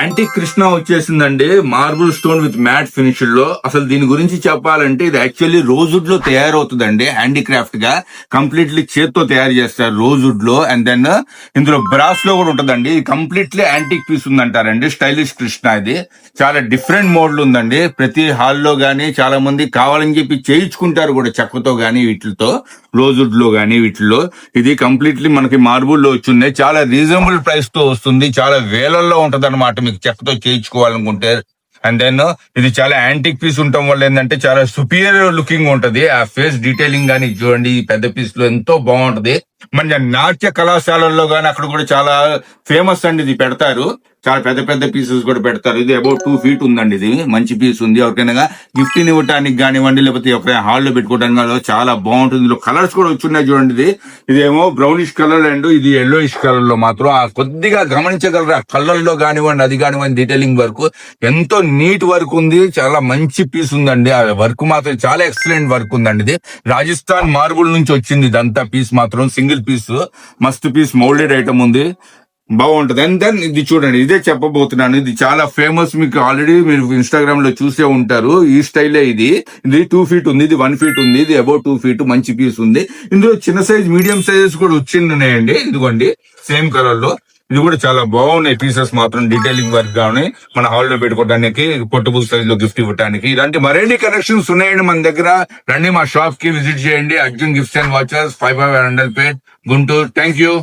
Antique Krishna వచ్చేసిందండి, marble stone with mat finish లో. అసలు దీని గురించి చెప్పాలంటే ఇది యాక్చువల్లీ రోజ్వుడ్ లో తయారవుతుందండి. హ్యాండీక్రాఫ్ట్ గా కంప్లీట్లీ చేత్తో తయారు చేస్తారు రోజ్వుడ్ లో. అండ్ దెన్ ఇందులో బ్రాస్ లో కూడా ఉంటదండి. కంప్లీట్లీ యాంటిక్ పీస్ ఉందంటారండి. స్టైలిష్ కృష్ణ ఇది చాలా డిఫరెంట్ మోడల్ ఉందండి. ప్రతి హాల్లో గానీ చాలా మంది కావాలని చెప్పి చేయించుకుంటారు కూడా, చెక్కతో గానీ వీటితో, రోజ్వుడ్ లో గానీ వీటిలో. ఇది కంప్లీట్లీ మనకి మార్బుల్ లో వచ్చింది. చాలా రీజనబుల్ ప్రైస్ తో వస్తుంది. చాలా వేలల్లో ఉంటది అనమాట మీకు చెక్కతో చేయించుకోవాలనుకుంటే. అండ్ దెన్ ఇది చాలా యాంటిక్ పీస్ ఉండటం వల్ల ఏంటంటే చాలా సుపీరియర్ లుకింగ్ ఉంటది. ఆ ఫేస్ డీటెయిలింగ్ గానీ చూడండి, ఈ పెద్ద పీస్ లో ఎంతో బాగుంటది. మన నాట్య కళాశాలల్లో గానీ అక్కడ కూడా చాలా ఫేమస్ అండి. ఇది పెడతారు, చాలా పెద్ద పెద్ద పీసెస్ కూడా పెడతారు. ఇది అబౌట్ 2 feet ఉందండి. ఇది మంచి పీస్ ఉంది. ఎవరికైనా గిఫ్ట్ ఇవ్వటానికి కానివ్వండి, లేకపోతే ఎవరైనా హాల్లో పెట్టుకోవడానికి చాలా బాగుంటుంది. ఇందులో కలర్స్ కూడా వచ్చున్నాయి చూడండి. ఇదేమో బ్రౌనిష్ కలర్ అండ్ ఇది ఎల్లోయిష్ కలర్ లో మాత్రం ఆ కొద్దిగా గమనించగలరు. ఆ కలర్ లో కానివ్వండి, అది కానివ్వండి, డీటెయిలింగ్ వర్క్ ఎంతో నీట్ వర్క్ ఉంది. చాలా మంచి పీస్ ఉందండి. ఆ వర్క్ మాత్రం చాలా ఎక్సలెంట్ వర్క్ ఉందండి. ఇది రాజస్థాన్ మార్బుల్ నుంచి వచ్చింది. ఇదంతా పీస్ మాత్రం సింగిల్ పీస్, మస్తు పీస్, మౌల్డెడ్ ఐటమ్ ఉంది, బాగుంటది. అండ్ దెన్ ఇది చూడండి, ఇదే చెప్పబోతున్నాను. ఇది చాలా ఫేమస్, మీకు ఆల్రెడీ మీరు ఇన్స్టాగ్రామ్ లో చూసే ఉంటారు. ఈ స్టైలే ఇది. ఇది 2 feet ఉంది, ఇది 1 feet ఉంది, ఇది అబౌట్ 2 feet. మంచి పీస్ ఉంది. ఇందులో చిన్న సైజ్, మీడియం సైజెస్ కూడా వచ్చిన్నాయండి. ఇదిగోండి సేమ్ కలర్ లో. ఇది కూడా చాలా బాగున్నాయి పీసెస్ మాత్రం. డీటెయిలింగ్ వర్క్ గానీ మన హాల్లో పెట్టుకోవడానికి, పోర్టబుల్ సైజ్ లో గిఫ్ట్ ఇవ్వడానికి, ఇలాంటి మరిన్ని కలెక్షన్స్ ఉన్నాయండి మన దగ్గర. రండి మా షాప్ కి విజిట్ చేయండి. అర్జున్ గిఫ్ట్స్ అండ్ వాచెస్, 5500 పేట్, గుంటూరు. Thank you.